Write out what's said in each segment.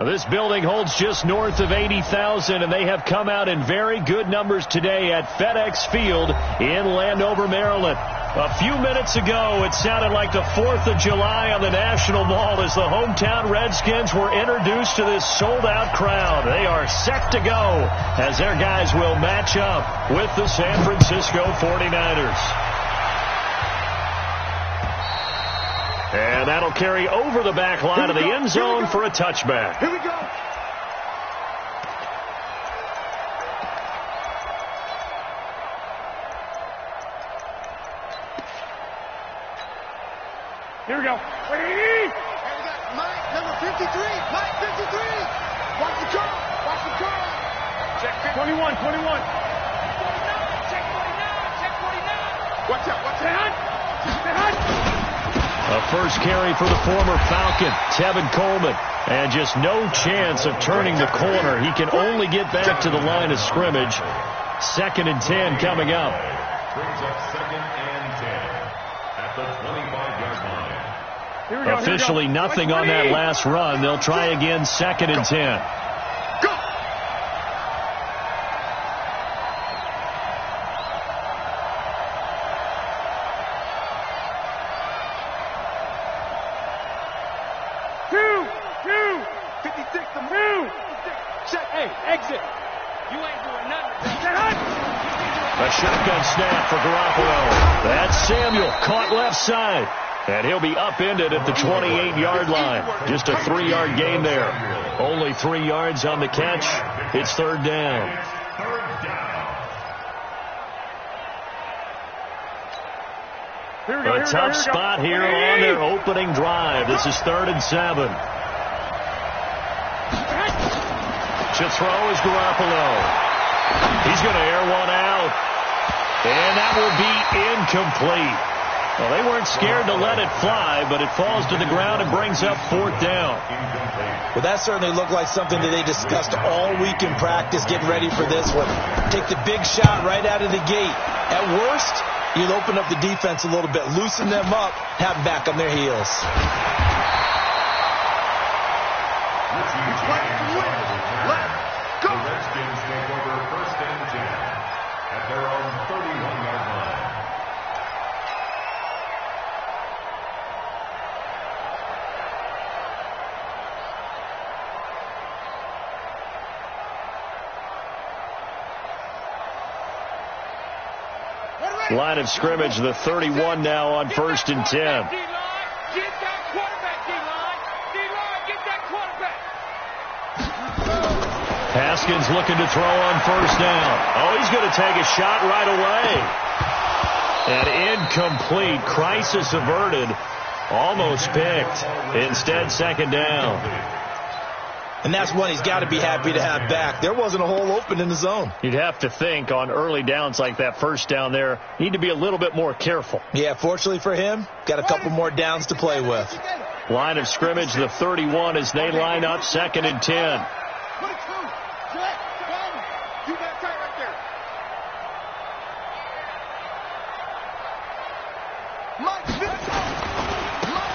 This building holds just north of 80,000, and they have come out in very good numbers today at FedEx Field in Landover, Maryland. A few minutes ago, it sounded like the 4th of July on the National Mall as the hometown Redskins were introduced to this sold-out crowd. They are set to go as their guys will match up with the San Francisco 49ers. And that'll carry over the back line of the end zone for a touchback. Here we go. Here we go. Mike, number 53. Mike, 53. Watch the car. Watch the car. Check 21. 21. Check 49. Check 49. Check 49. Watch out. Watch out. A first carry for the former Falcon, Tevin Coleman. And just no chance of turning the corner. He can only get back to the line of scrimmage. 2nd and 10 coming up. Brings up 2nd and 10 at the 25-yard line. Officially nothing on that last run. They'll try again 2nd and 10. A shotgun snap for Garoppolo. That's Samuel, caught left side. And he'll be upended at the 28-yard line. Just a 3-yard gain there. Only 3 yards on the catch. It's 3rd down. A tough spot here on their opening drive. This is 3rd and 7. To throw is Garoppolo. He's going to air one out. And that will be incomplete. Well, they weren't scared to let it fly, but it falls to the ground and brings up 4th down. Well, that certainly looked like something that they discussed all week in practice, getting ready for this one. Take the big shot right out of the gate. At worst, you'll open up the defense a little bit, loosen them up, have them back on their heels. The Redskins take over 1st and 10 at their own 31-yard line. Line of scrimmage, the 31 now on 1st and 10. Get that quarterback, D-line. D-line, get that quarterback. Haskins looking to throw on 1st down. Oh, he's going to take a shot right away. And incomplete. Crisis averted. Almost picked. Instead, 2nd down. And that's one he's got to be happy to have back. There wasn't a hole open in the zone. You'd have to think on early downs like that 1st down there, need to be a little bit more careful. Yeah, fortunately for him, got a couple more downs to play with. Line of scrimmage, the 31 as they line up 2nd and 10.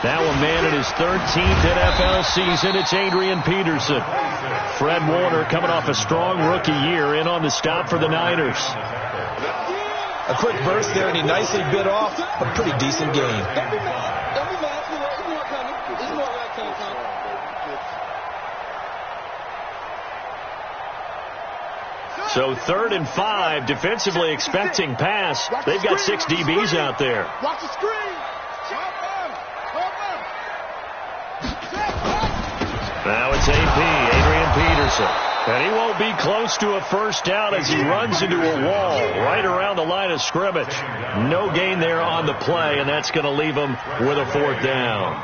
Now a man in his 13th NFL season, it's Adrian Peterson. Fred Warner coming off a strong rookie year in on the stop for the Niners. A quick burst there, and he nicely bit off a pretty decent game. So 3rd and 5, defensively expecting pass. They've got 6 DBs out there. Watch the screen. Now it's AP, Adrian Peterson. And he won't be close to a 1st down as he runs into a wall right around the line of scrimmage. No gain there on the play, and that's going to leave him with a 4th down.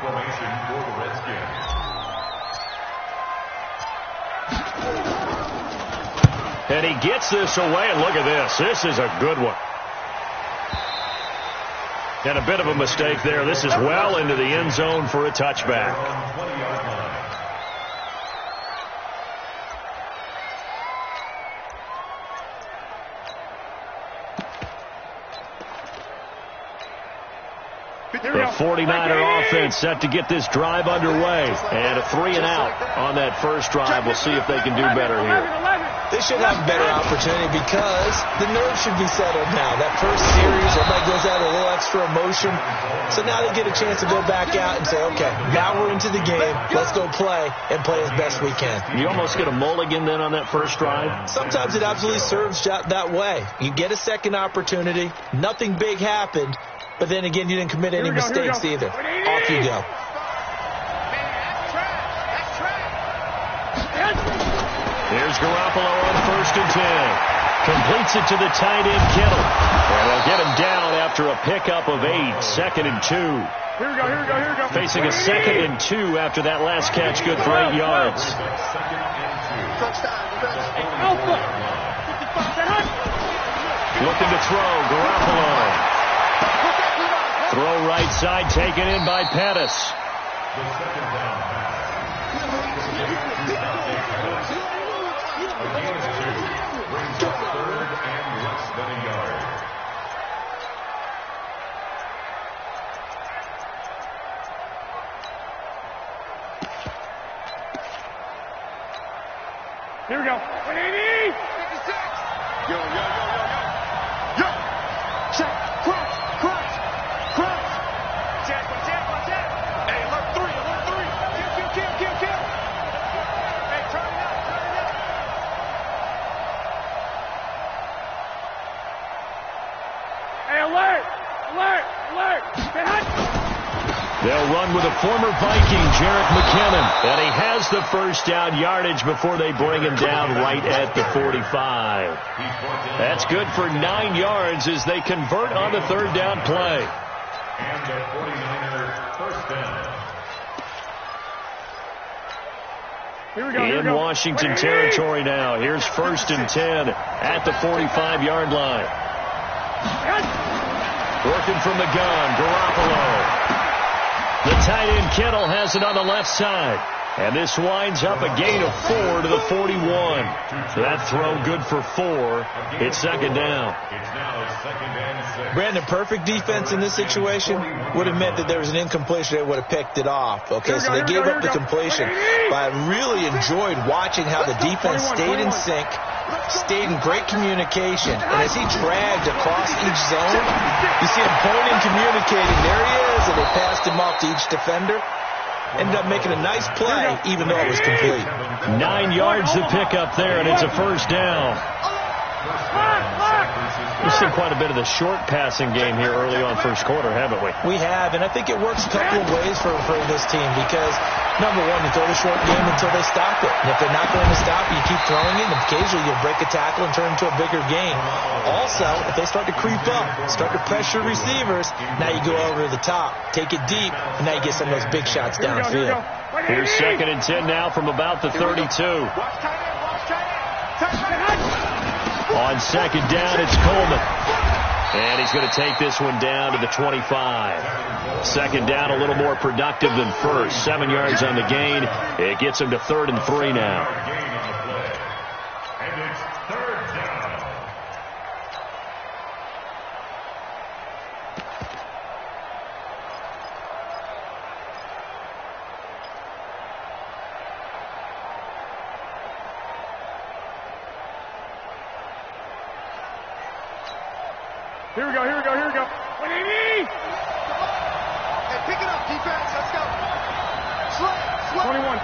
And he gets this away, and look at this. This is a good one. And a bit of a mistake there. This is well into the end zone for a touchback. The 49er offense set to get this drive underway. And a 3-and-out on that first drive. We'll see if they can do better here. They should have a better opportunity because the nerves should be settled now. That first series, everybody goes out a little extra emotion. So now they get a chance to go back out and say, okay, now we're into the game. Let's go play and play as best we can. You almost get a mulligan then on that first drive? Sometimes it absolutely serves that way. You get a second opportunity. Nothing big happened. But then again, you didn't commit any mistakes either. Off you go. Here's Garoppolo on 1st and 10. Completes it to the tight end, Kittle. And they'll get him down after a pickup of 8. 2nd and 2. Here we go. Facing a 2nd and 2 after that last catch, good for 8 yards. Looking to throw, Garoppolo. Throw right side, taken in by Pettis. The second down pass. Against 2. Brings up 3rd and less than a yard. Here we go. 180. 56. Yo. Check. Crunch. Watch out. Hey, alert 3. Kill. Hey, turn it up. Hey, alert. Hey, hot. They'll run with a former Viking, Jerick McKinnon. And he has the first down yardage before they bring him down right at the 45. That's good for 9 yards as they convert on the 3rd down play. And the 49er first down. Here we go. In Washington territory now. Here's 1st and 10 at the 45-yard line. Working from the gun, Garoppolo. The tight end Kittle has it on the left side. And this winds up a gain of 4 to the 41. So that throw good for 4. It's 2nd down. It's now 2nd and 6. Brandon, perfect defense in this situation would have meant that there was an incompletion. They would have picked it off. Okay, so they gave up the completion. But I really enjoyed watching how the defense stayed in sync, stayed in great communication. And as he dragged across each zone, you see him pointing, communicating. There he is, and they passed him off to each defender. Ended up making a nice play, even though it was complete. 9 yards to pick up there, and it's a first down. We've seen quite a bit of the short passing game here early on first quarter, haven't we? We have, and I think it works a couple of ways for this team because, number one, you throw the short game until they stop it. And if they're not going to stop it, you keep throwing it, and occasionally you'll break a tackle and turn it into a bigger game. Also, if they start to creep up, start to pressure receivers, now you go over the top, take it deep, and now you get some of those big shots downfield. Here's 2nd and 10 now from about the 32. On 2nd down, it's Coleman. And he's going to take this one down to the 25. 2nd down, a little more productive than first. 7 yards on the gain. It gets him to 3rd and 3 now. And it's 3rd down. Here we go. 180. Hey, pick it up, defense. Let's go. Slip. 21.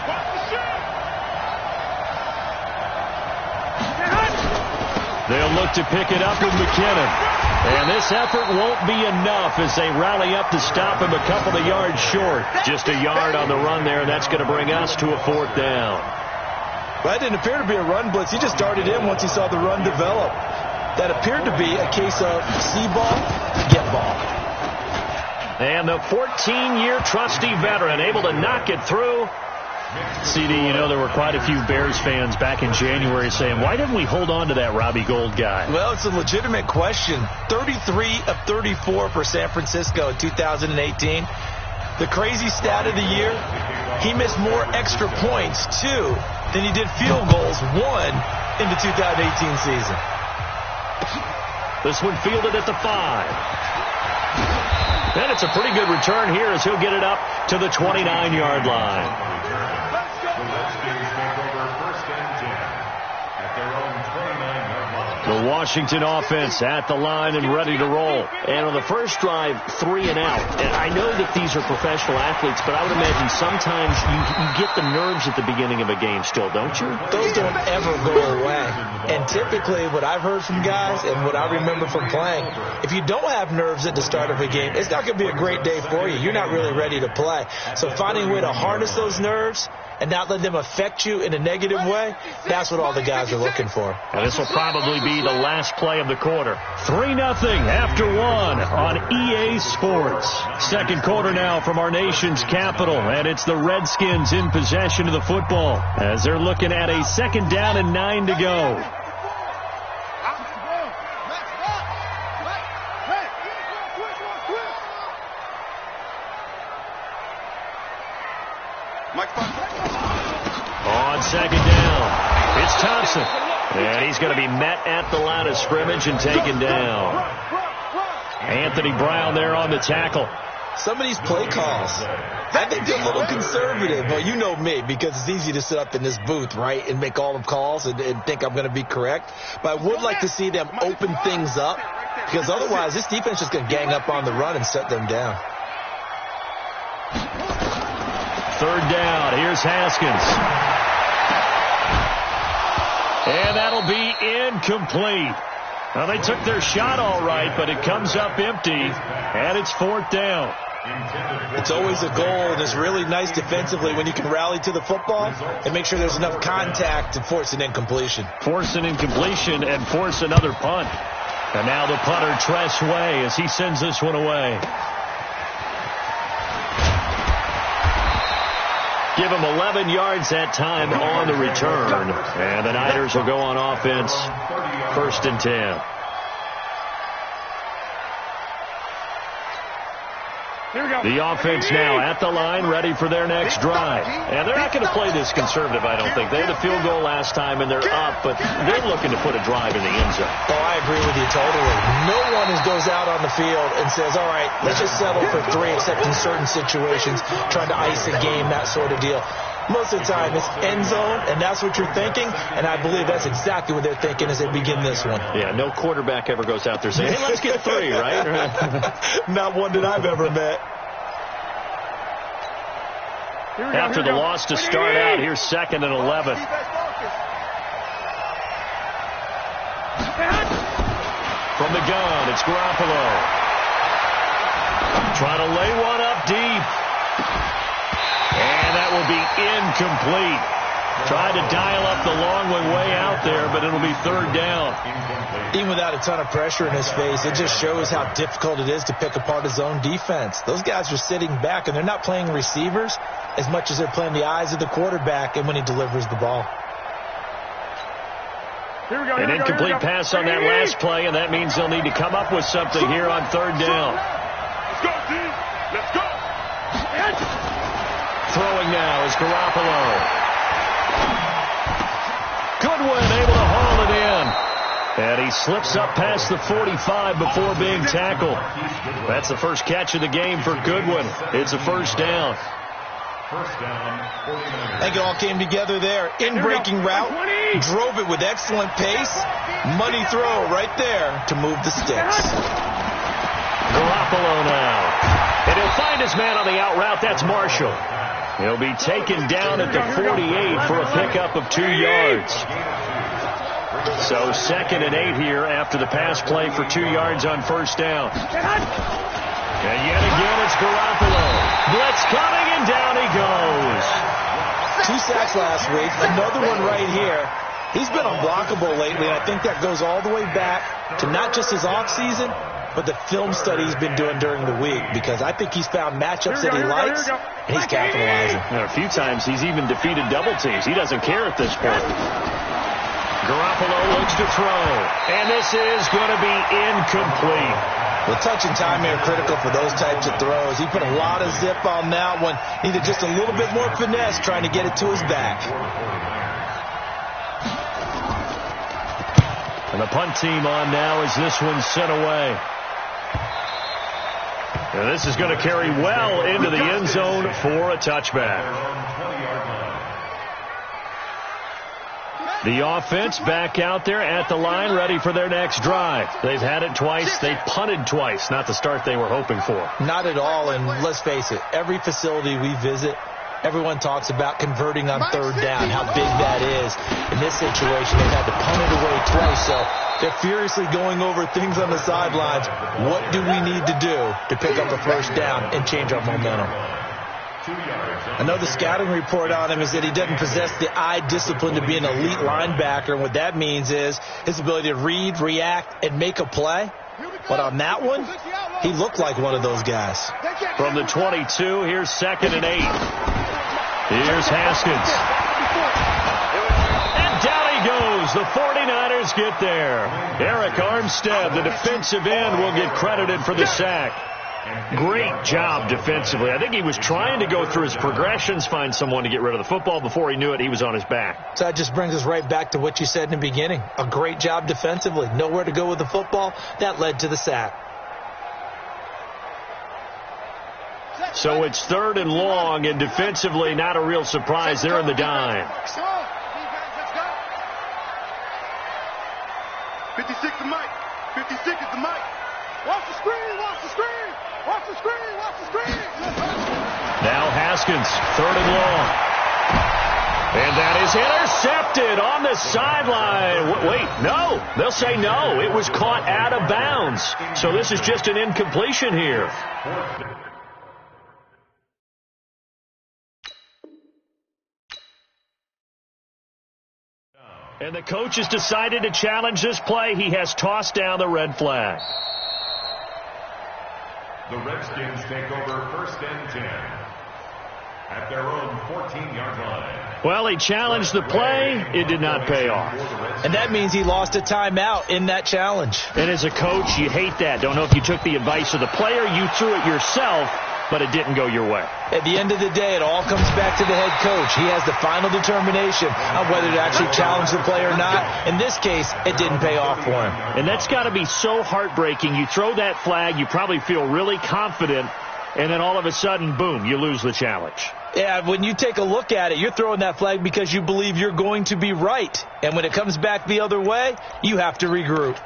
Watch the shot. They'll look to pick it up with McKinnon. And this effort won't be enough as they rally up to stop him a couple of yards short. Just a yard on the run there, and that's going to bring us to a 4th down. Well, that didn't appear to be a run blitz. He just darted in once he saw the run develop. That appeared to be a case of see ball, get ball. And the 14-year trusty veteran able to knock it through. CD, you know there were quite a few Bears fans back in January saying, why didn't we hold on to that Robbie Gould guy? Well, it's a legitimate question. 33 of 34 for San Francisco in 2018. The crazy stat of the year, he missed more extra points, 2, than he did field goals, 1, in the 2018 season. This one fielded at the 5. And it's a pretty good return here as he'll get it up to the 29-yard line. The Redskins take over first and 10 at their own 29-yard line. The Washington offense at the line and ready to roll. And on the first drive, 3 and out. And I know that these are professional athletes, but I would imagine sometimes you get the nerves at the beginning of a game still, don't you? Those don't ever go away. And typically what I've heard from guys and what I remember from playing, if you don't have nerves at the start of a game, it's not going to be a great day for you. You're not really ready to play. So finding a way to harness those nerves and not let them affect you in a negative way, that's what all the guys are looking for. And this will probably be the last play of the quarter. 3-0 after 1 on EA Sports. Second quarter now from our nation's capital, and it's the Redskins in possession of the football as they're looking at a 2nd down and 9 to go. On 2nd down, it's Thompson. And he's going to be met at the line of scrimmage and taken down. Anthony Brown there on the tackle. Some of these play calls, I think they're a little conservative. Well, you know me, because it's easy to sit up in this booth, right, and make all the calls and think I'm going to be correct. But I would like to see them open things up, because otherwise this defense is going to gang up on the run and shut them down. 3rd down. Here's Haskins. And that'll be incomplete. Well, they took their shot all right, but it comes up empty, and it's 4th down. It's always a goal, and it's really nice defensively when you can rally to the football and make sure there's enough contact to force an incompletion. Force an incompletion and force another punt. And now the punter, Tress Way, as he sends this one away. Give him 11 yards that time on the return. And the Niners will go on offense, 1st and 10. The offense now at the line, ready for their next drive. And they're not going to play this conservative, I don't think. They had a field goal last time, and they're up, but they're looking to put a drive in the end zone. Oh, I agree with you totally. No one goes out on the field and says, all right, let's just settle for 3, except in certain situations, trying to ice a game, that sort of deal. Most of the time, it's end zone, and that's what you're thinking, and I believe that's exactly what they're thinking as they begin this one. Yeah, no quarterback ever goes out there saying, hey, let's get 3, right? Not one that I've ever met. After the loss to start out, here's 2nd and 11. From the gun, it's Garoppolo. Trying to lay one up deep. And that will be incomplete. Tried to dial up the long one way out there, but it'll be 3rd down. Even without a ton of pressure in his face, it just shows how difficult it is to pick apart his own defense. Those guys are sitting back, and they're not playing receivers as much as they're playing the eyes of the quarterback and when he delivers the ball. An incomplete pass on that last play, and that means they'll need to come up with something here on 3rd down. Let's go, team. Let's go. Throwing now is Garoppolo. Goodwin able to haul it in. And he slips up past the 45 before being tackled. That's the first catch of the game for Goodwin. It's a 1st down. I think it all came together there. In-breaking route, drove it with excellent pace. Money throw right there to move the sticks. Garoppolo now. And he'll find his man on the out route. That's Marshall. He'll be taken down at the 48 for a pickup of 2 yards. So 2nd and 8 here after the pass play for 2 yards on 1st down. And yet again, it's Garoppolo. Blitz coming, and down he goes. 2 sacks last week, another one right here. He's been unblockable lately, and I think that goes all the way back to not just his offseason, but the film study he's been doing during the week, because I think he's found matchups that he likes, and he's capitalizing. And a few times he's even defeated double teams. He doesn't care at this point. Garoppolo looks to throw, and this is going to be incomplete. Well, touch and timing are critical for those types of throws. He put a lot of zip on that one. Needed just a little bit more finesse trying to get it to his back. And the punt team on now as this one's sent away. And this is going to carry well into the end zone for a touchback. The offense back out there at the line, ready for their next drive. They've had it twice. They punted twice. Not the start they were hoping for. Not at all, and let's face it, every facility we visit, everyone talks about converting on third down, how big that is. In this situation, they've had to punt it away twice, so they're furiously going over things on the sidelines. What do we need to do to pick up a first down and change our momentum? I know the scouting report on him is that he doesn't possess the eye discipline to be an elite linebacker, and what that means is his ability to read, react, and make a play. But on that one, he looked like one of those guys. From the 22, here's 2nd and 8. Here's Haskins. And down he goes. The 49ers get there. Eric Armstead, the defensive end, will get credited for the sack. Great job defensively. I think he was trying to go through his progressions, find someone to get rid of the football. Before he knew it, he was on his back. So that just brings us right back to what you said in the beginning. A great job defensively. Nowhere to go with the football. That led to the sack. So it's 3rd and long, and defensively not a real surprise. They're in the dime. 56 is Mike. 56 is the Mike. Watch the screen, watch the screen. Watch the screen, watch the screen. Now Haskins, 3rd and long. And that is intercepted on the sideline. Wait, no. They'll say no. It was caught out of bounds. So this is just an incompletion here. And the coach has decided to challenge this play. He has tossed down the red flag. The Redskins take over 1st and 10 at their own 14-yard line. Well, he challenged the play. It did not pay off. And that means he lost a timeout in that challenge. And as a coach, you hate that. Don't know if you took the advice of the player. You threw it yourself, but it didn't go your way. At the end of the day, it all comes back to the head coach. He has the final determination on whether to actually challenge the play or not. In this case, it didn't pay off for him. And that's got to be so heartbreaking. You throw that flag, you probably feel really confident, and then all of a sudden, boom, you lose the challenge. Yeah, when you take a look at it, you're throwing that flag because you believe you're going to be right. And when it comes back the other way, you have to regroup.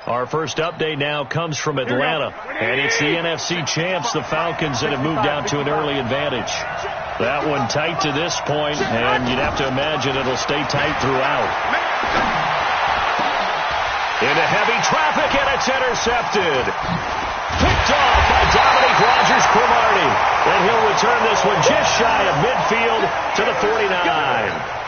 Our first update now comes from Atlanta, and it's the NFC champs, the Falcons, that have moved out to an early advantage. That one tight to this point, and you'd have to imagine it'll stay tight throughout. Into heavy traffic, and it's intercepted. Picked off by Dominique Rodgers-Cromartie, and he'll return this one just shy of midfield to the 49.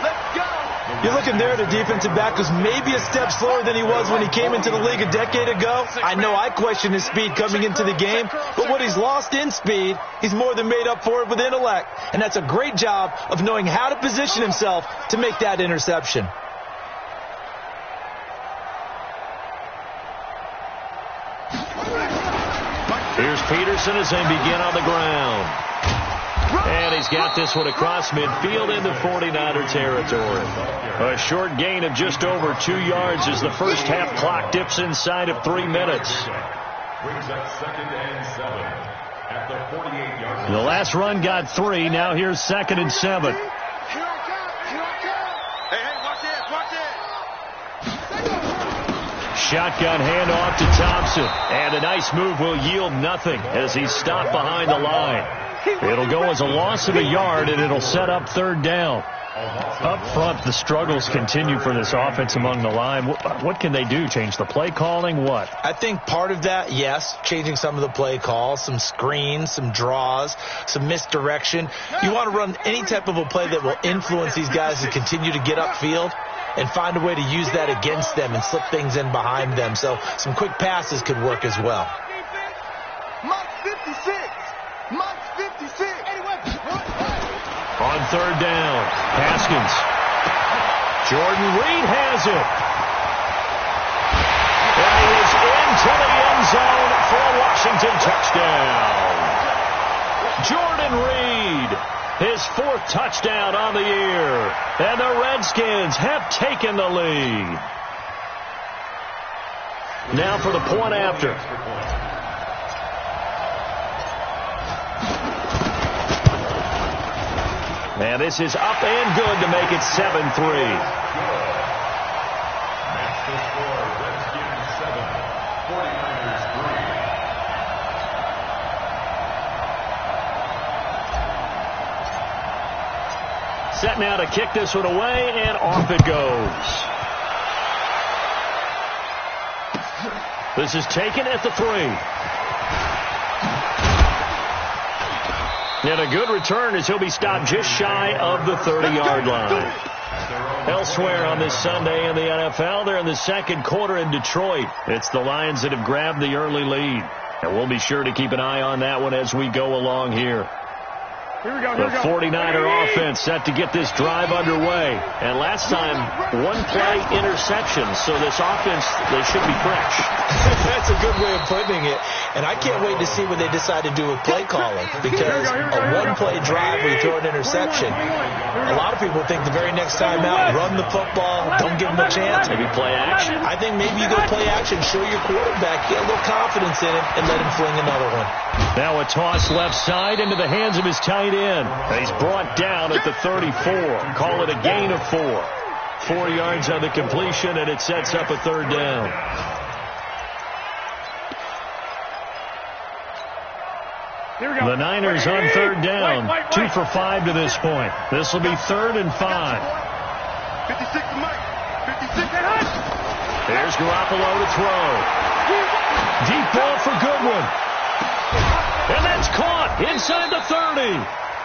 You're looking there at a defensive back who's maybe a step slower than he was when he came into the league a decade ago. I know I questioned his speed coming into the game, but what he's lost in speed, he's more than made up for it with intellect. And that's a great job of knowing how to position himself to make that interception. Here's Peterson as they begin on the ground. And he's got this one across midfield into 49er territory. A short gain of just over 2 yards as the first half clock dips inside of 3 minutes. Brings up 2nd and 7 at the 48-yard line. The last run got 3. Now here's 2nd and 7. Here I come. Hey, watch this. Shotgun handoff to Thompson. And a nice move will yield nothing as he's stopped behind the line. It'll go as a loss of a yard, and it'll set up 3rd down. Up front, the struggles continue for this offense among the line. What can they do? Change the play calling? What? I think part of that, yes, changing some of the play calls, some screens, some draws, some misdirection. You want to run any type of a play that will influence these guys to continue to get upfield and find a way to use that against them and slip things in behind them. So some quick passes could work as well. Mike 56. Mike 56. On 3rd down, Haskins. Jordan Reed has it. And he is into the end zone for a Washington touchdown. Jordan Reed, his 4th touchdown on the year. And the Redskins have taken the lead. Now for the point after. And this is up and good to make it 7-3. Match the score, Redskins 7, 49ers 3. Set now to kick this one away, and off it goes. This is taken at the 3. And a good return as he'll be stopped just shy of the 30-yard line. Elsewhere on this Sunday in the NFL, they're in the second quarter in Detroit. It's the Lions that have grabbed the early lead. And we'll be sure to keep an eye on that one as we go along here. The 49er offense set to get this drive underway. And last time, one-play interception. So this offense, they should be fresh. That's a good way of putting it. And I can't wait to see what they decide to do with play calling. Because a one-play drive where you throw an interception, a lot of people think the very next time out, run the football, don't give them a chance. Maybe play action. I think maybe you go play action, show your quarterback, get a little confidence in it, and let him fling another one. Now a toss left side into the hands of his tight end. He's brought down at the 34. Call it a gain of 4. 4 yards on the completion, and it sets up a third down. The Niners on third down. 2 for 5 to this point. This will be 3rd and 5. 56 to Mike. 56 to Hunt. There's Garoppolo to throw. Deep ball for Goodwin. And that's caught inside the 30.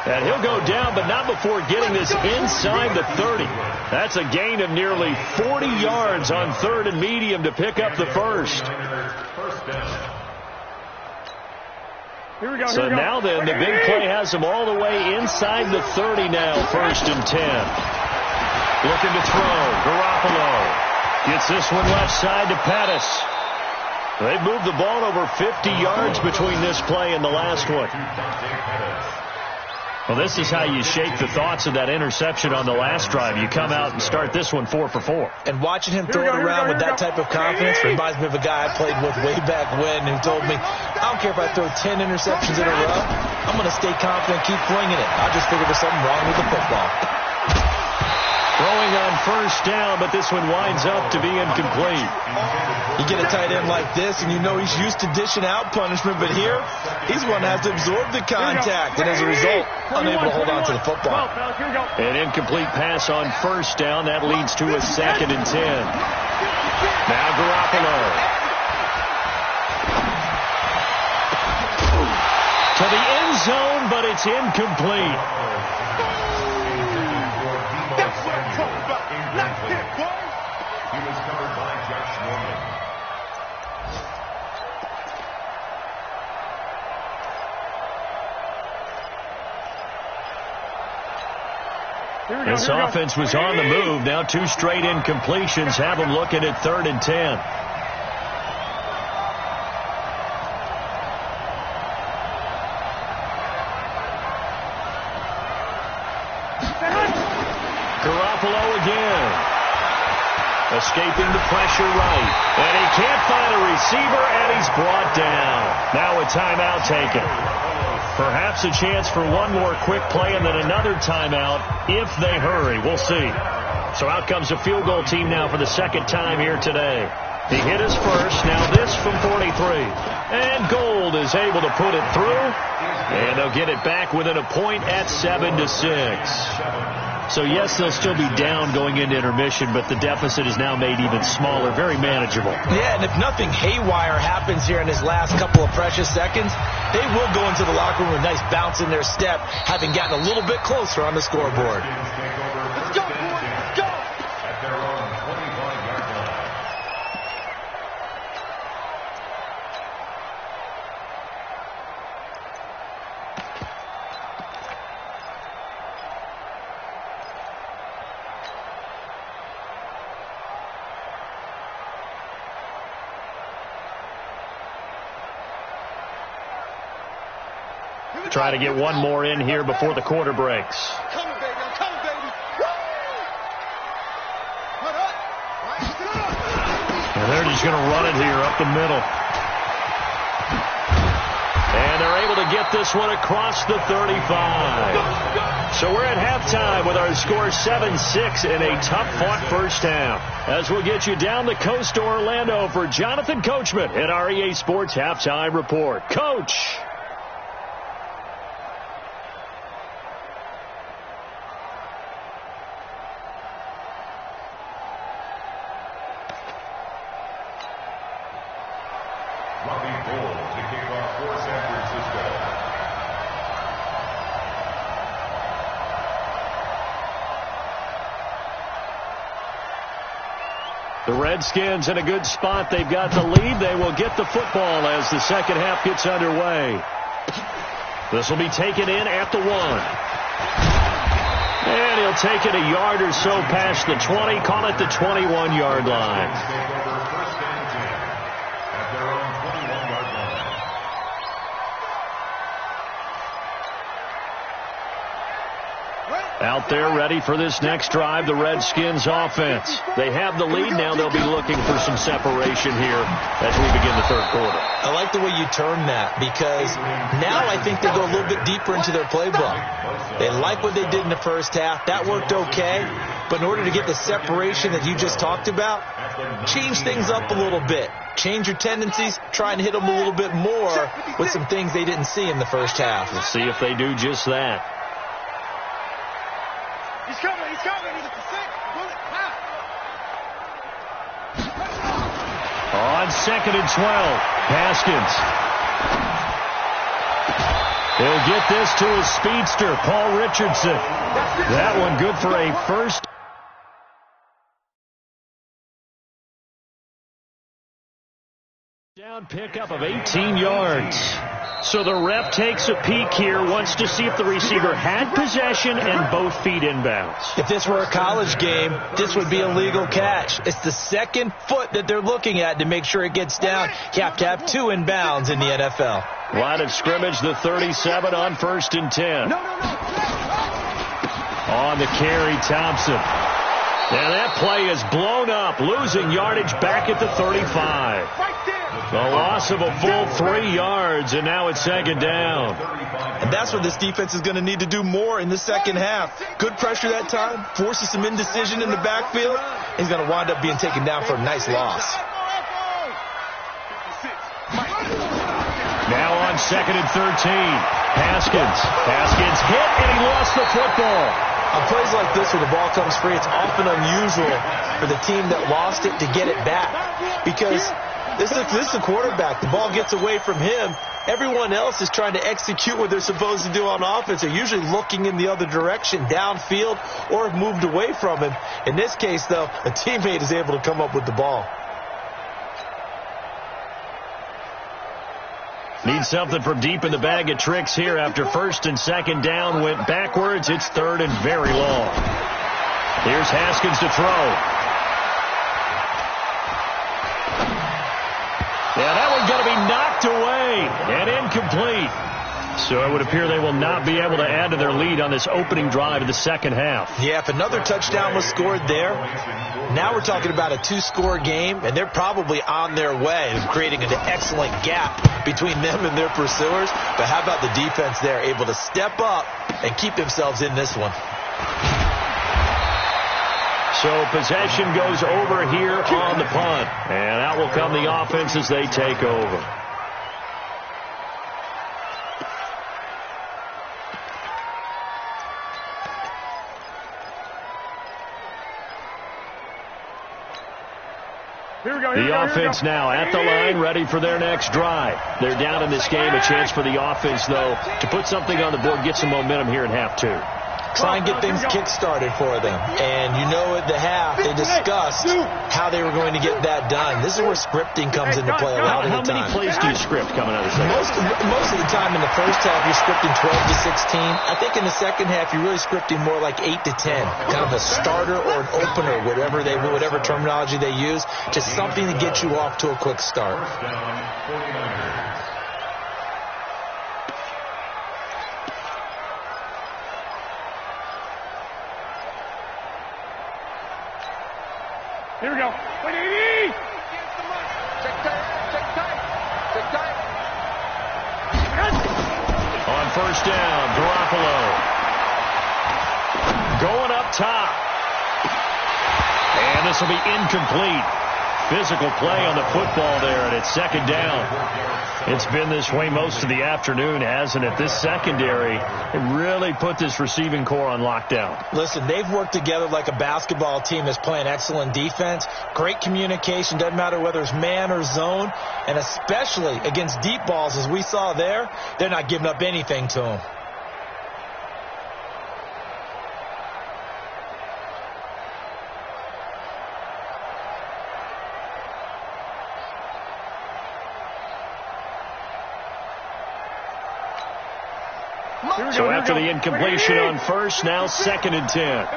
And he'll go down, but not before getting this inside the 30. That's a gain of nearly 40 yards on 3rd and medium to pick up the first. So now then, the big play has them all the way inside the 30 now, 1st and 10. Looking to throw. Garoppolo gets this one left side to Pettis. They've moved the ball over 50 yards between this play and the last one. Well, this is how you shake the thoughts of that interception on the last drive. You come out and start this one 4 for 4. And watching him throw it around with that type of confidence reminds me of a guy I played with way back when who told me, I don't care if I throw 10 interceptions in a row, I'm going to stay confident, keep flinging it. I just figured there's something wrong with the football. Throwing on 1st down, but this one winds up to be incomplete. You get a tight end like this, and you know he's used to dishing out punishment, but here, he's one that has to absorb the contact, and as a result, unable to hold on to the football. An incomplete pass on 1st down. That leads to a 2nd and 10. Now Garoppolo. To the end zone, but it's incomplete. He was covered by Josh Norman. This offense was on the move. Now 2 straight incompletions have them looking at 3rd and 10. Garoppolo again. Escaping the pressure right. And he can't find a receiver, and he's brought down. Now a timeout taken. Perhaps a chance for one more quick play and then another timeout if they hurry. We'll see. So out comes a field goal team now for the 2nd time here today. He hit his first. Now this from 43. And Gold is able to put it through. And they'll get it back within a point at 7-6. So, yes, they'll still be down going into intermission, but the deficit is now made even smaller, very manageable. Yeah, and if nothing haywire happens here in his last couple of precious seconds, they will go into the locker room with a nice bounce in their step, having gotten a little bit closer on the scoreboard. Let's go, boys. Let's go. At their own 25-yard line. Try to get one more in here before the quarter breaks. Coming, baby. I'm coming, baby. And they're just going to run it here up the middle. And they're able to to get this one across the 35. So we're at halftime with our score 7-6 in a tough-fought first half. As we'll get you down the coast to Orlando for Jonathan Coachman at our EA Sports Halftime Report. Coach. The Redskins in a good spot. They've got the lead. They will get the football as the second half gets underway. This will be taken in at the 1. And he'll take it a yard or so past the 20. Call it the 21-yard line. Out there ready for this next drive, the Redskins offense. They have the lead. Now they'll be looking for some separation here as we begin the third quarter. I like the way you term that, because now I think they go a little bit deeper into their playbook. They like what they did in the first half. That worked okay. But in order to get the separation that you just talked about, change things up a little bit. Change your tendencies, try and hit them a little bit more with some things they didn't see in the first half. We'll see if they do just that. He's coming, he's coming, he's at the 6. Bullet, on 2nd and 12, Haskins. He'll get this to his speedster, Paul Richardson. That one good for a first. Down pickup of 18 yards. So the ref takes a peek here, wants to see if the receiver had possession and both feet inbounds. If this were a college game, this would be a legal catch. It's the second foot that they're looking at to make sure it gets down. You have to have 2 inbounds in the NFL. Line of scrimmage, the 37 on 1st and 10. On the carry, Thompson. And that play is blown up, losing yardage back at the 35. The loss of a full 3 yards, and now it's 2nd down. And that's what this defense is going to need to do more in the second half. Good pressure that time, forces some indecision in the backfield. He's going to wind up being taken down for a nice loss. Now on 2nd and 13, Haskins hit, and he lost the football. On plays like this where the ball comes free, it's often unusual for the team that lost it to get it back, because this is a quarterback. The ball gets away from him. Everyone else is trying to execute what they're supposed to do on offense. They're usually looking in the other direction, downfield, or have moved away from him. In this case, though, a teammate is able to come up with the ball. Need something from deep in the bag of tricks here after 1st and 2nd down. Went backwards. It's 3rd and very long. Here's Haskins to throw. Yeah, that one's going to be knocked away and incomplete. So it would appear they will not be able to add to their lead on this opening drive of the second half. Yeah, if another touchdown was scored there, now we're talking about a 2-score game, and they're probably on their way of creating an excellent gap between them and their pursuers. But how about the defense there, able to step up and keep themselves in this one? So possession goes over here on the punt. And out will come the offense as they take over. The offense now at the line, ready for their next drive. They're down in this game. A chance for the offense, though, to put something on the board, get some momentum here in half 2. Try and get things kick-started for them. And you know at the half, they discussed how they were going to get that done. This is where scripting comes into play a lot of the time. How many plays do you script coming out of the second? Most of the time in the first half, you're scripting 12 to 16. I think in the second half, you're really scripting more like 8 to 10. Kind of a starter or an opener, whatever terminology they use. Just something to get you off to a quick start. Here we go. 180. Check tight. Check tight. Check tight. first down. Garoppolo going up top. And this will be incomplete. Physical play on the football there, and it's second down. It's been this way most of the afternoon, hasn't it? This secondary really put this receiving core on lockdown. Listen, they've worked together like a basketball team that's playing excellent defense. Great communication, doesn't matter whether it's man or zone, and especially against deep balls, as we saw there, they're not giving up anything to them. So after the incompletion on first, now 2nd and 10.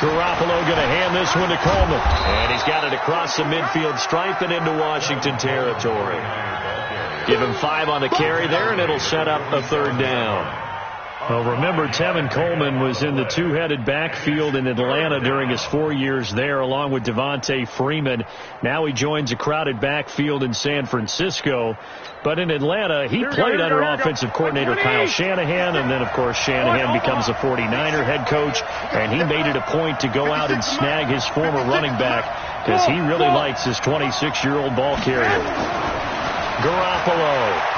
Garoppolo going to hand this one to Coleman. And he's got it across the midfield stripe and into Washington territory. Give him 5 on the carry there, and it'll set up a 3rd down. Well, remember, Tevin Coleman was in the two-headed backfield in Atlanta during his 4 years there, along with Devontae Freeman. Now he joins a crowded backfield in San Francisco. But in Atlanta, he played under offensive coordinator Kyle Shanahan, and then, of course, Shanahan becomes a 49er head coach, and he made it a point to go out and snag his former running back because he really likes his 26-year-old ball carrier. Garoppolo.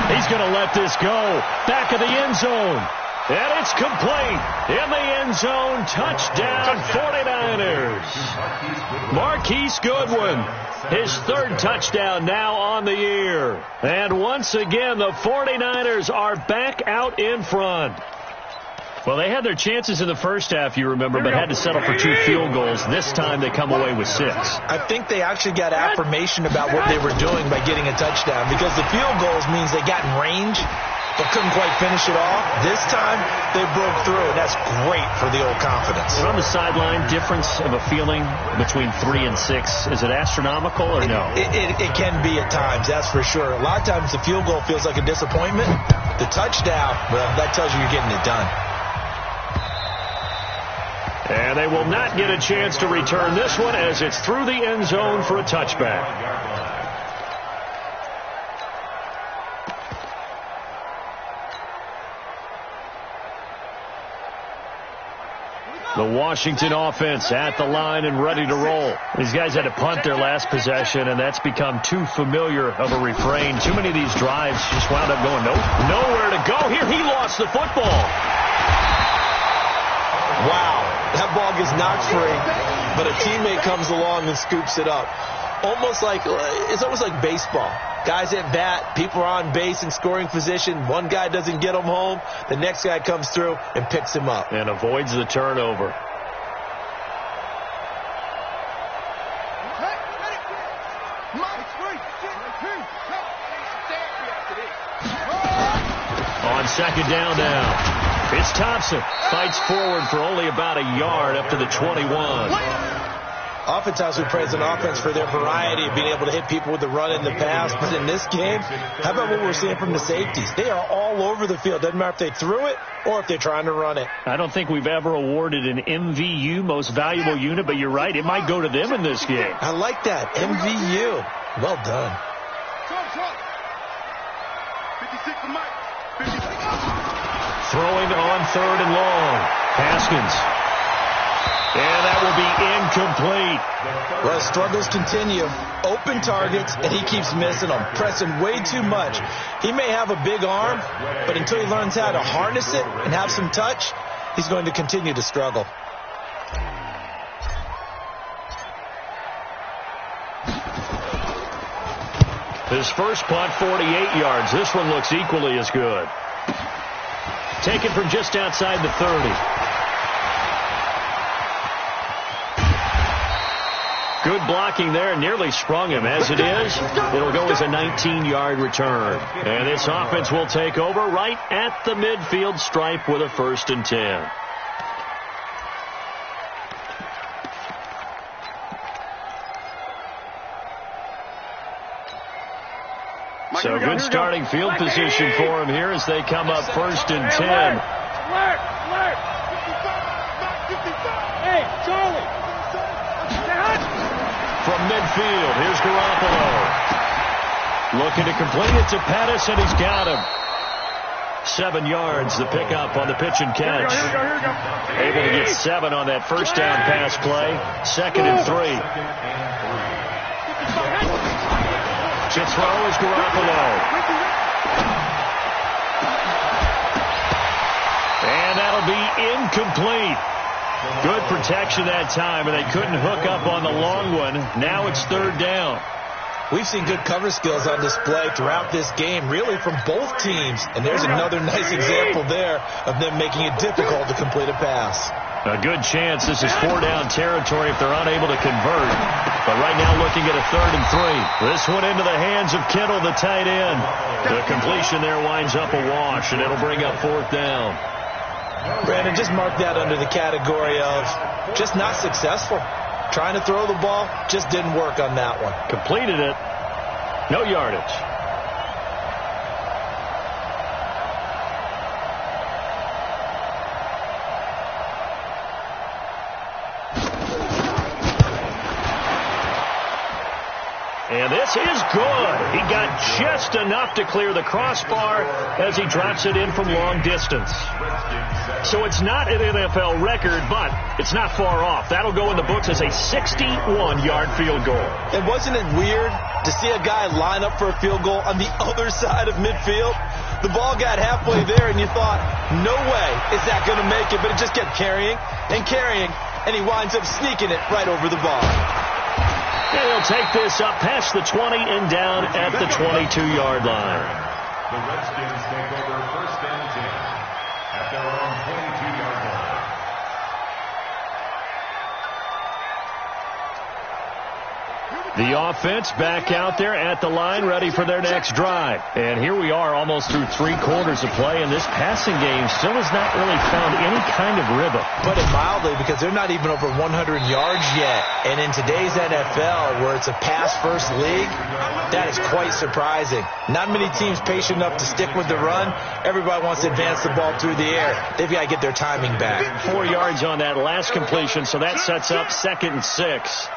He's going to let this go. Back of the end zone. And it's complete. In the end zone. Touchdown, 49ers. Marquise Goodwin. His 3rd touchdown now on the year. And once again, the 49ers are back out in front. Well, they had their chances in the first half, you remember, but had to settle for 2 field goals. This time they come away with 6. I think they actually got affirmation about what they were doing by getting a touchdown, because the field goals means they got in range but couldn't quite finish it off. This time they broke through, and that's great for the old confidence. And on the sideline, difference of a feeling between 3 and 6, is it astronomical or no? It can be at times, that's for sure. A lot of times the field goal feels like a disappointment. The touchdown, well, that tells you you're getting it done. And they will not get a chance to return this one as it's through the end zone for a touchback. The Washington offense at the line and ready to roll. These guys had to punt their last possession, and that's become too familiar of a refrain. Too many of these drives just wound up going nowhere to go. Here he lost the football. Wow. That ball gets knocked free, but a teammate comes along and scoops it up. It's almost like baseball. Guys at bat, people are on base in scoring position. One guy doesn't get him home. The next guy comes through and picks him up. And avoids the turnover. On 2nd down now. It's Thompson. Fights forward for only about a yard up to the 21. Oftentimes we praise an offense for their variety of being able to hit people with the run and the pass. But in this game, how about what we're seeing from the safeties? They are all over the field. Doesn't matter if they threw it or if they're trying to run it. I don't think we've ever awarded an MVU, most valuable unit, but you're right. It might go to them in this game. I like that. MVU. Well done. 56 for Mike. 56. Throwing on 3rd and long. Haskins. And that will be incomplete. Well, struggles continue. Open targets, and he keeps missing them. Pressing way too much. He may have a big arm, but until he learns how to harness it and have some touch, he's going to continue to struggle. His first punt, 48 yards. This one looks equally as good. Taken from just outside the 30. Good blocking there, nearly sprung him. As it is, it'll go as a 19-yard return. And this offense will take over right at the midfield stripe with a 1st and 10. So good starting field position for him here as they come up 1st and 10. Hey, Charlie. From midfield, here's Garoppolo. Looking to complete it to Pettis, and he's got him. 7 yards, the pickup on the pitch and catch. Able to get 7 on that first down pass play. 2nd and 3. To throw is Garoppolo. And that'll be incomplete. Good protection that time, and they couldn't hook up on the long one. Now it's 3rd down. We've seen good cover skills on display throughout this game, really from both teams. And there's another nice example there of them making it difficult to complete a pass. A good chance this is 4-down territory if they're unable to convert. But right now looking at a 3rd and 3. This one into the hands of Kittle, the tight end. The completion there winds up a wash, and it'll bring up 4th down. Brandon, just mark that under the category of just not successful. Trying to throw the ball, just didn't work on that one. Completed it. No yardage. And this is good. He got just enough to clear the crossbar as he drops it in from long distance. So it's not an NFL record, but it's not far off. That'll go in the books as a 61-yard field goal. And wasn't it weird to see a guy line up for a field goal on the other side of midfield? The ball got halfway there, and you thought, no way is that going to make it, but it just kept carrying, and he winds up sneaking it right over the bar. And he'll take this up past the 20 and down at the 22-yard line. The Redskins take over 1st and 10 at their own 22-yard line. The offense back out there at the line, ready for their next drive. And here we are almost through 3 quarters of play, and this passing game still has not really found any kind of rhythm. Put it mildly, because they're not even over 100 yards yet. And in today's NFL, where it's a pass-first league, that is quite surprising. Not many teams patient enough to stick with the run. Everybody wants to advance the ball through the air. They've got to get their timing back. 4 yards on that last completion, so that sets up 2nd and 6.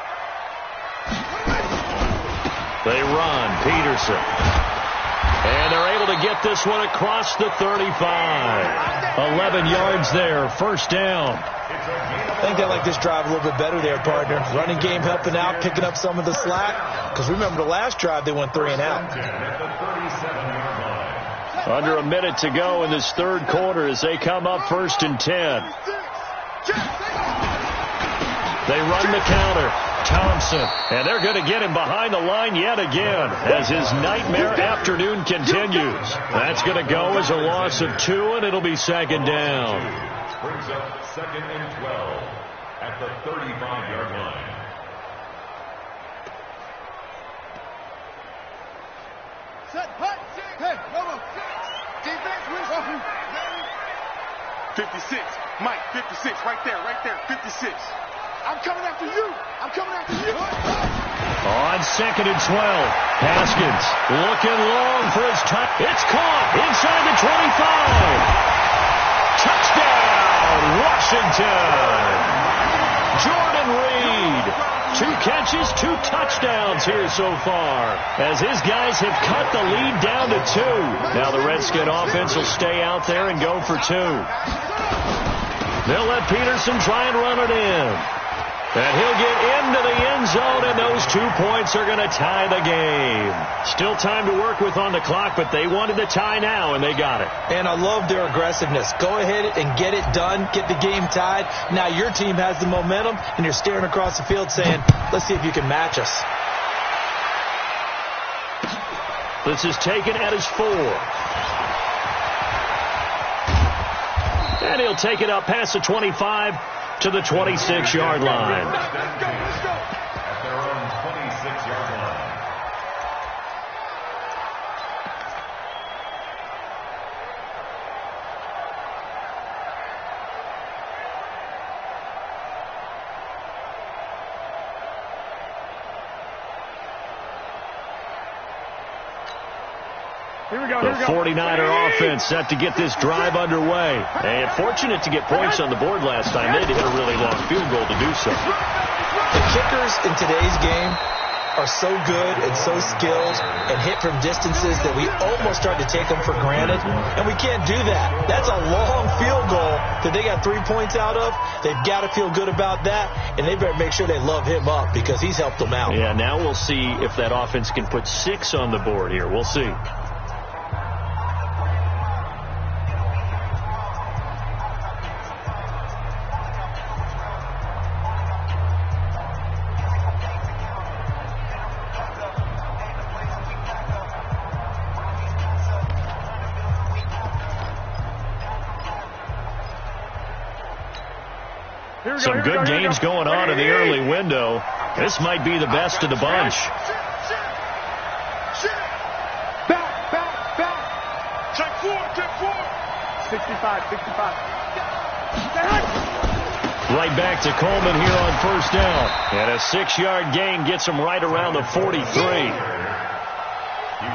They run, Peterson. And they're able to get this one across the 35. 11 yards there, 1st down. I think they like this drive a little bit better there, partner. Running game helping out, picking up some of the slack. Because remember the last drive, they went 3 and out. Under a minute to go in this 3rd quarter as they come up 1st and 10. They run the counter. Thompson, and they're going to get him behind the line yet again as his nightmare afternoon continues. That's going to go as a loss of 2, and it'll be 2nd down. Brings up 2nd and 12 at the 35-yard line. Set, hut, hey, over. Defense, 56, Mike, 56, right there, 56. I'm coming after you. On 2nd and 12, Haskins looking long for his touch. It's caught inside the 25. Touchdown, Washington. Jordan Reed. 2 catches, 2 touchdowns here so far as his guys have cut the lead down to 2. Now the Redskin offense will stay out there and go for 2. They'll let Peterson try and run it in. And he'll get into the end zone, and those 2 points are going to tie the game. Still time to work with on the clock, but they wanted the tie now, and they got it. And I love their aggressiveness. Go ahead and get it done, get the game tied. Now your team has the momentum, and you're staring across the field saying, let's see if you can match us. This is taken at his 4. And he'll take it up past the 25 to the 26-yard line. At their own 26-yard line. The 49er offense set to get this drive underway. And fortunate to get points on the board last time. They had to hit a really long field goal to do so. The kickers in today's game are so good and so skilled and hit from distances that we almost start to take them for granted, and we can't do that. That's a long field goal that they got 3 points out of. They've got to feel good about that, and they better make sure they love him up because he's helped them out. Yeah, now we'll see if that offense can put 6 on the board here. We'll see. Some good games going on in the early window. This might be the best of the bunch. Back. Check four. 65. Right back to Coleman here on first down. And a 6-yard gain gets him right around the 43.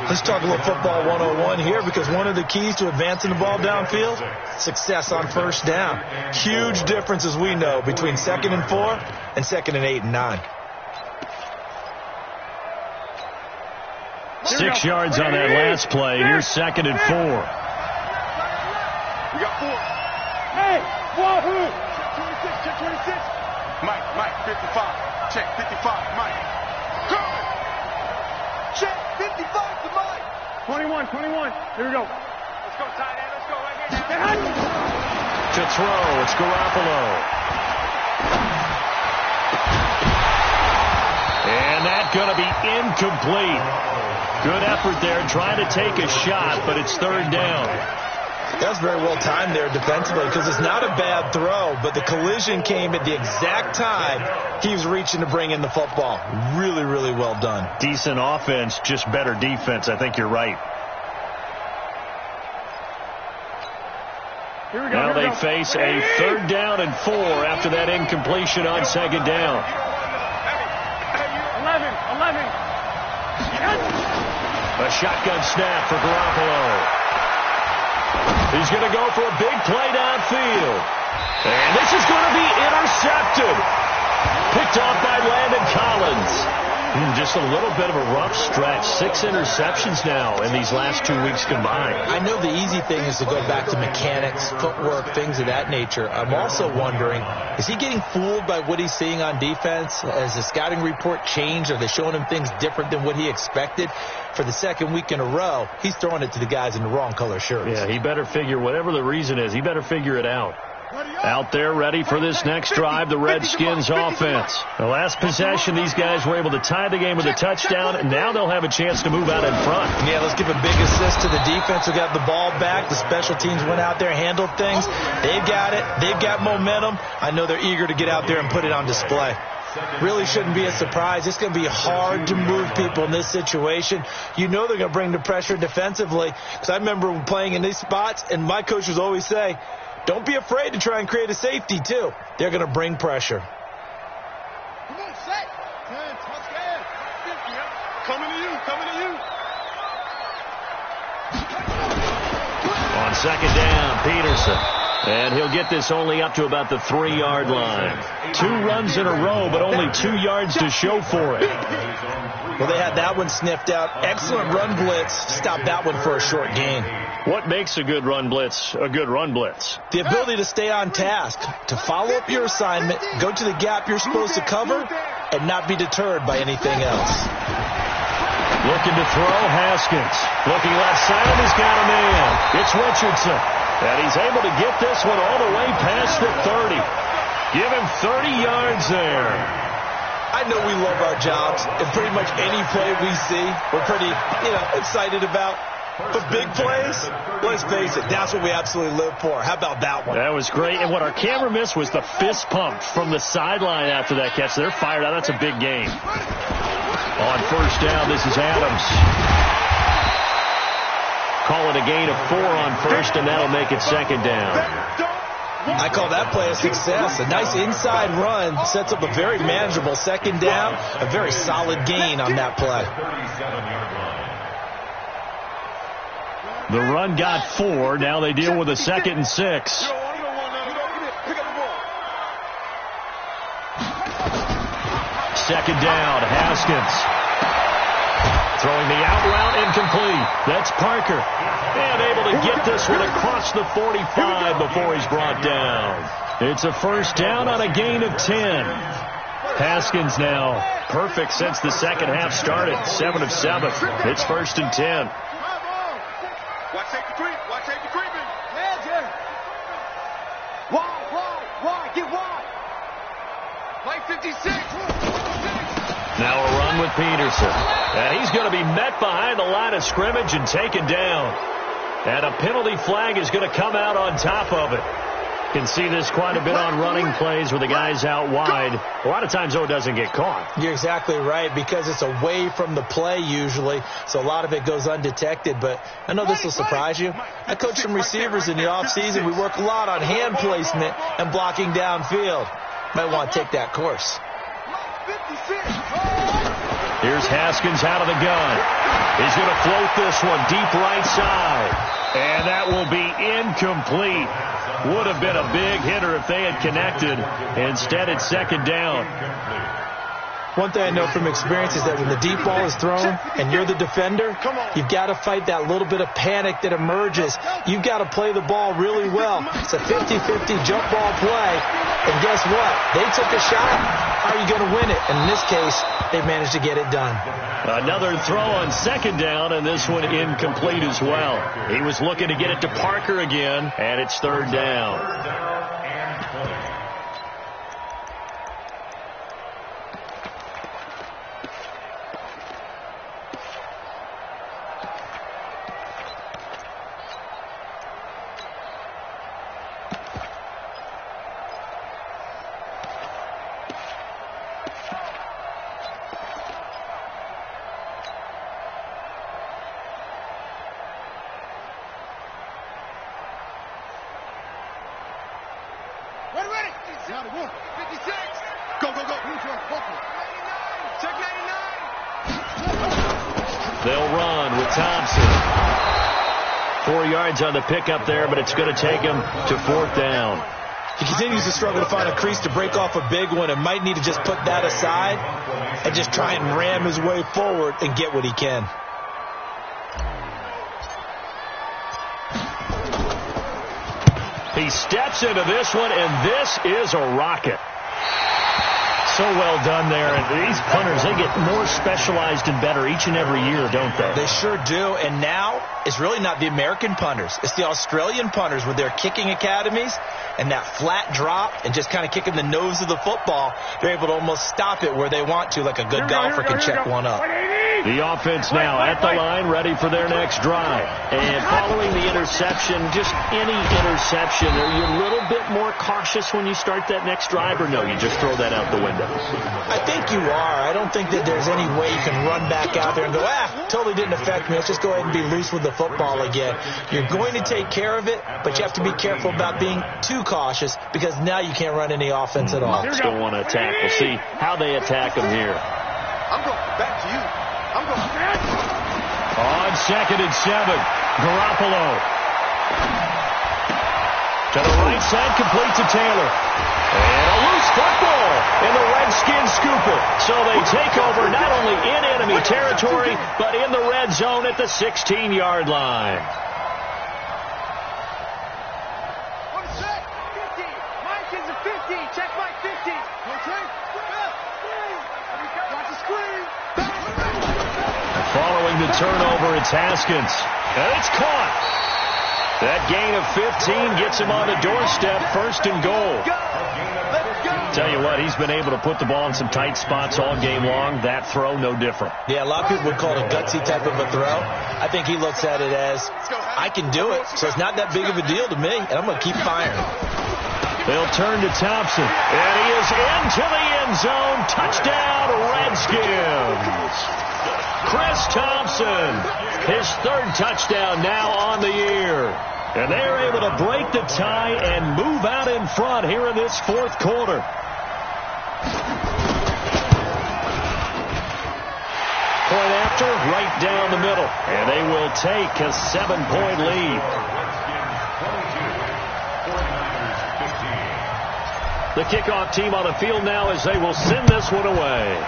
Let's talk a little football 101 here, because one of the keys to advancing the ball downfield, success on first down. Huge difference, as we know, between 2nd and 4 and 2nd and 8 and 9. 6 yards on that last play. Here's 2nd and 4. We got 4. Hey, wahoo! Check 26. Mike, 55. Check 55, Mike. Go! Check 55 to Mike. 21. Here we go. Let's go, tight end. Let's go right here. To throw, it's Garoppolo. And that's going to be incomplete. Good effort there, trying to take a shot, but it's 3rd down. That's very well timed there defensively, because it's not a bad throw, but the collision came at the exact time he was reaching to bring in the football. Really, really well done. Decent offense, just better defense. I think you're right. Now they face a 3rd down and 4 after that incompletion on 2nd down. 11. A shotgun snap for Garoppolo. He's going to go for a big play downfield. And this is going to be intercepted. Picked off by Landon Collins. Just a little bit of a rough stretch. 6 interceptions now in these last 2 weeks combined. I know the easy thing is to go back to mechanics, footwork, things of that nature. I'm also wondering, is he getting fooled by what he's seeing on defense? Has the scouting report changed? Are they showing him things different than what he expected? For the 2nd week in a row, he's throwing it to the guys in the wrong color shirts. Yeah, he better figure, whatever the reason is, he better figure it out. Out there ready for this next drive, the Redskins offense. The last possession, these guys were able to tie the game with a touchdown, and now they'll have a chance to move out in front. Yeah, let's give a big assist to the defense who got the ball back. The special teams went out there, handled things. They've got it. They've got momentum. I know they're eager to get out there and put it on display. Really shouldn't be a surprise. It's going to be hard to move people in this situation. You know they're going to bring the pressure defensively, because I remember playing in these spots, and my coach would always say, don't be afraid to try and create a safety, too. They're going to bring pressure. Come on, set. Touchdown. Coming to you. On 2nd down, Peterson. And he'll get this only up to about the 3-yard line. 2 runs in a row, but only 2 yards to show for it. Well, they had that one sniffed out. Excellent run blitz. Stopped that one for a short gain. What makes a good run blitz a good run blitz? The ability to stay on task, to follow up your assignment, go to the gap you're supposed to cover, and not be deterred by anything else. Looking to throw, Haskins. Looking left side, and he's got a man. It's Richardson. And he's able to get this one all the way past the 30. Give him 30 yards there. I know we love our jobs, and pretty much any play we see, we're pretty, excited about. But big plays, let's face it, that's what we absolutely live for. How about that one? That was great. And what our camera missed was the fist pump from the sideline after that catch. They're fired out. That's a big game. On first down, this is Adams. Call it a gain of 4 on first, and that'll make it 2nd down. I call that play a success. A nice inside run sets up a very manageable 2nd down, a very solid gain on that play. The run got 4. Now they deal with a 2nd and 6. 2nd down, Haskins. Throwing the out route, incomplete. That's Parker. And able to get this one across the 45 before he's brought down. It's a first down on a gain of 10. Haskins now perfect since the second half started. 7 of 7. It's 1st and 10. Watch safety creep. Watch safety creeping. Wide. Get wide. Play 56. Now a run with Peterson. And he's going to be met behind the line of scrimmage and taken down. And a penalty flag is going to come out on top of it. Can see this quite a bit on running plays where the guy's out wide. A lot of times, though, it doesn't get caught. You're exactly right, because it's away from the play usually, so a lot of it goes undetected. But I know this will surprise you. I coach some receivers in the offseason. We work a lot on hand placement and blocking downfield. Might want to take that course. Here's Haskins out of the gun. He's going to float this one deep right side. And that will be incomplete. Would have been a big hitter if they had connected. Instead, it's second down. One thing I know from experience is that when the deep ball is thrown and you're the defender, you've got to fight that little bit of panic that emerges. You've got to play the ball really well. It's a 50-50 jump ball play. And guess what? They took a shot. How are you going to win it? And in this case, they managed to get it done. Another throw on second down, and this one incomplete as well. He was looking to get it to Parker again, and it's third down. Down to 1. 56. Go. Check 99. They'll run with Thompson. 4 yards on the pickup there, but it's going to take him to 4th down. He continues to struggle to find a crease to break off a big one and might need to just put that aside and just try and ram his way forward and get what he can. He steps into this one, and this is a rocket. So well done there. And these punters, they get more specialized and better each and every year, don't they? They sure do. And now it's really not the American punters. It's the Australian punters with their kicking academies and that flat drop and just kind of kicking the nose of the football. They're able to almost stop it where they want to, like a good golfer can check one up. The offense now at the line, ready for their next drive. And following the interception, just any interception, are you a little bit more cautious when you start that next drive, or no, you just throw that out the window? I think you are. I don't think that there's any way you can run back out there and go, totally didn't affect me. Let's just go ahead and be loose with the football again. You're going to take care of it, but you have to be careful about being too cautious because now you can't run any offense at all. Still want to attack. We'll see how they attack them here. I'm going back to you. I'm going back. On 2nd and 7, Garoppolo. To the right side, complete to Taylor. And a loose football, and the Redskins scoop it. So they take over not only in enemy territory, but in the red zone at the 16-yard line. What is that? 50. Mike is a 50. Check Mike 50. Okay. Watch the screen. Following the turnover, it's Haskins. And it's caught. That gain of 15 gets him on the doorstep, 1st and goal. Tell you what, he's been able to put the ball in some tight spots all game long. That throw, no different. Yeah, a lot of people would call it a gutsy type of a throw. I think he looks at it as, I can do it, so it's not that big of a deal to me, and I'm going to keep firing. They'll turn to Thompson, and he is into the end zone. Touchdown, Redskins. Chris Thompson, his 3rd touchdown now on the year. And they're able to break the tie and move out in front here in this 4th quarter. Point after, right down the middle. And they will take a 7-point lead. The kickoff team on the field now as they will send this one away.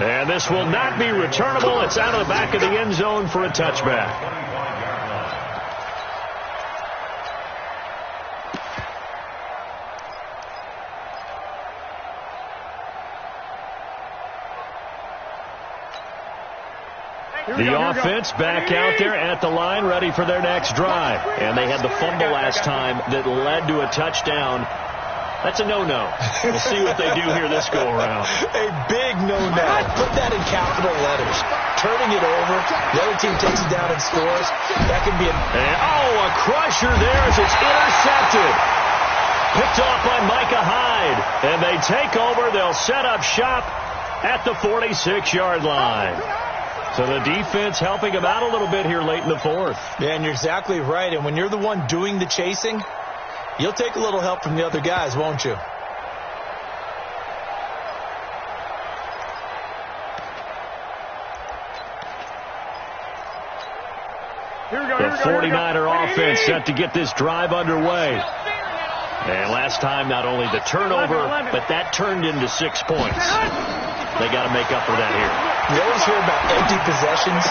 And this will not be returnable. It's out of the back of the end zone for a touchback. The offense back out there at the line, ready for their next drive. And they had the fumble last time that led to a touchdown. That's a no-no. We'll see what they do here this go-around. A big no-no. Put that in capital letters. Turning it over, the other team takes it down and scores. That can be a crusher there as it's intercepted. Picked off by Micah Hyde. And they take over. They'll set up shop at the 46-yard line. So the defense helping them out a little bit here late in the fourth. Yeah, and you're exactly right. And when you're the one doing the chasing, you'll take a little help from the other guys, won't you? The 49er offense set to get this drive underway. And last time, not only the turnover, but that turned into 6 points. They got to make up for that here. You always hear about empty possessions,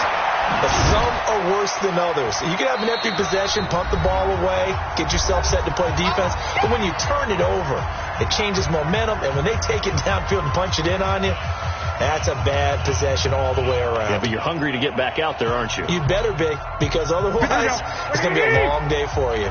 but some are worse than others. You can have an empty possession, punt the ball away, get yourself set to play defense. But when you turn it over, it changes momentum. And when they take it downfield and punch it in on you, that's a bad possession all the way around. Yeah, but you're hungry to get back out there, aren't you? You better be, because otherwise it's going to be a long day for you.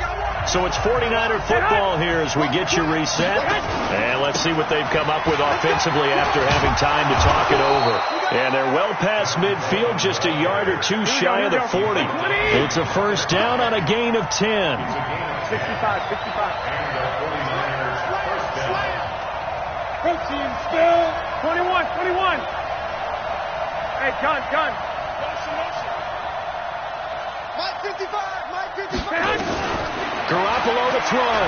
So it's 49er football here as we get you reset. And let's see what they've come up with offensively after having time to talk it over. And they're well past midfield, just a yard or two shy of the 40. It's a first down on a gain of 10. 65. 15, still. 21. Hey, gun. Mike 55. Garoppolo to throw.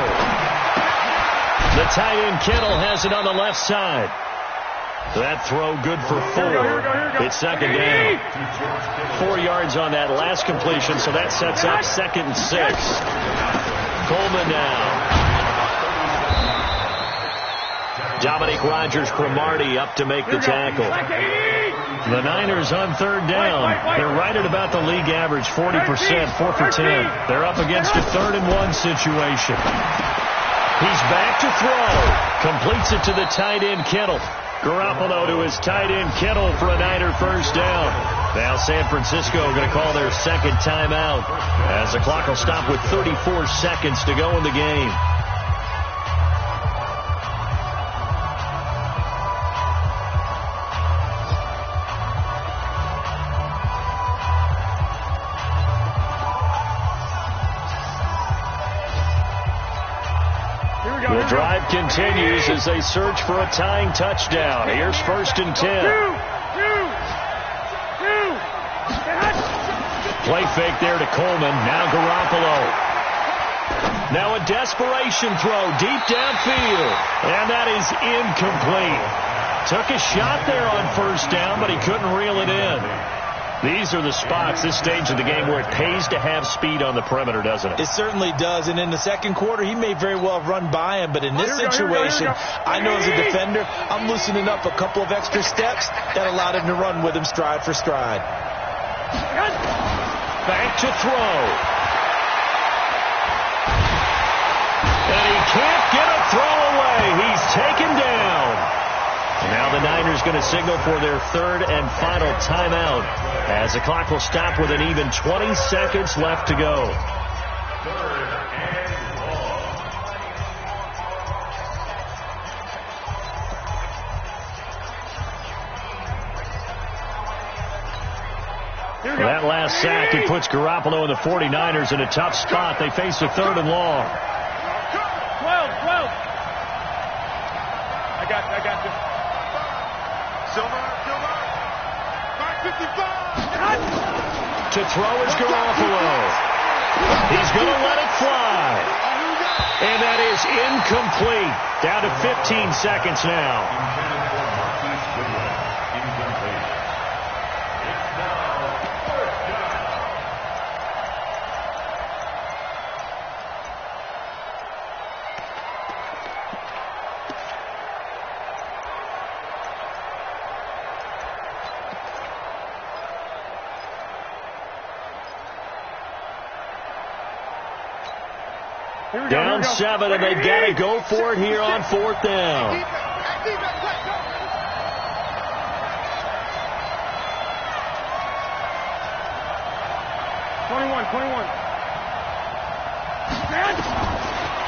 The tight end Kittle has it on the left side. That throw good for 4. It's second down. 4 yards on that last completion, so that sets up 2nd and 6. Coleman now. Dominique Rodgers-Cromartie up to make the tackle. The Niners on third down. They're right at about the league average, 40%, 4 for 10. They're up against a 3rd and 1 situation. He's back to throw. Completes it to the tight end Kittle. Garoppolo to his tight end Kittle for a Niner first down. Now San Francisco going to call their second timeout as the clock will stop with 34 seconds to go in the game. The drive continues as they search for a tying touchdown. Here's 1st and 10. Play fake there to Coleman. Now Garoppolo. Now a desperation throw deep downfield. And that is incomplete. Took a shot there on first down, but he couldn't reel it in. These are the spots, this stage of the game, where it pays to have speed on the perimeter, doesn't it? It certainly does. And in the second quarter, he may very well run by him. But in this situation, I know as a defender, I'm loosening up a couple of extra steps that allowed him to run with him stride for stride. Back to throw. And he can't get a throw away. He's taken down. Now the Niners going to signal for their 3rd and final timeout as the clock will stop with an even 20 seconds left to go. 3rd and long. That last sack, it puts Garoppolo and the 49ers in a tough spot. They face a 3rd and long. 12. I got this. Silver. 555. To throw is Garoppolo. He's going to let it fly. And that is incomplete. Down to 15 seconds now. Down 7, and they've got to go for it here on 4th down.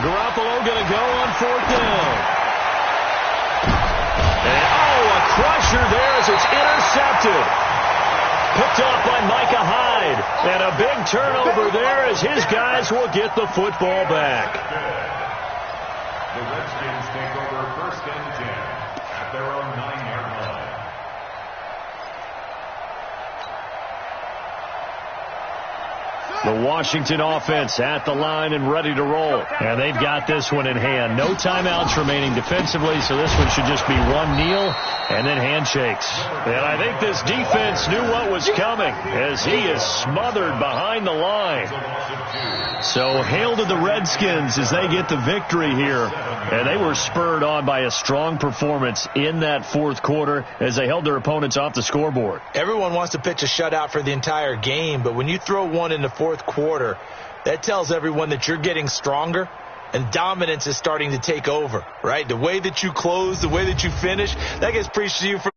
Garoppolo going to go on 4th down. And, a crusher there as it's intercepted. Picked off by Micah Hyde. And a big turnover there as his guys will get the football back. The Redskins take over 1st and 10 at their own 9-yard line. The Washington offense at the line and ready to roll. And they've got this one in hand. No timeouts remaining defensively, so this one should just be one kneel and then handshakes. And I think this defense knew what was coming as he is smothered behind the line. So hail to the Redskins as they get the victory here. And they were spurred on by a strong performance in that 4th quarter as they held their opponents off the scoreboard. Everyone wants to pitch a shutout for the entire game, but when you throw one in the 4th quarter, that tells everyone that you're getting stronger and dominance is starting to take over, right? The way that you close, the way that you finish, that gets preached to you from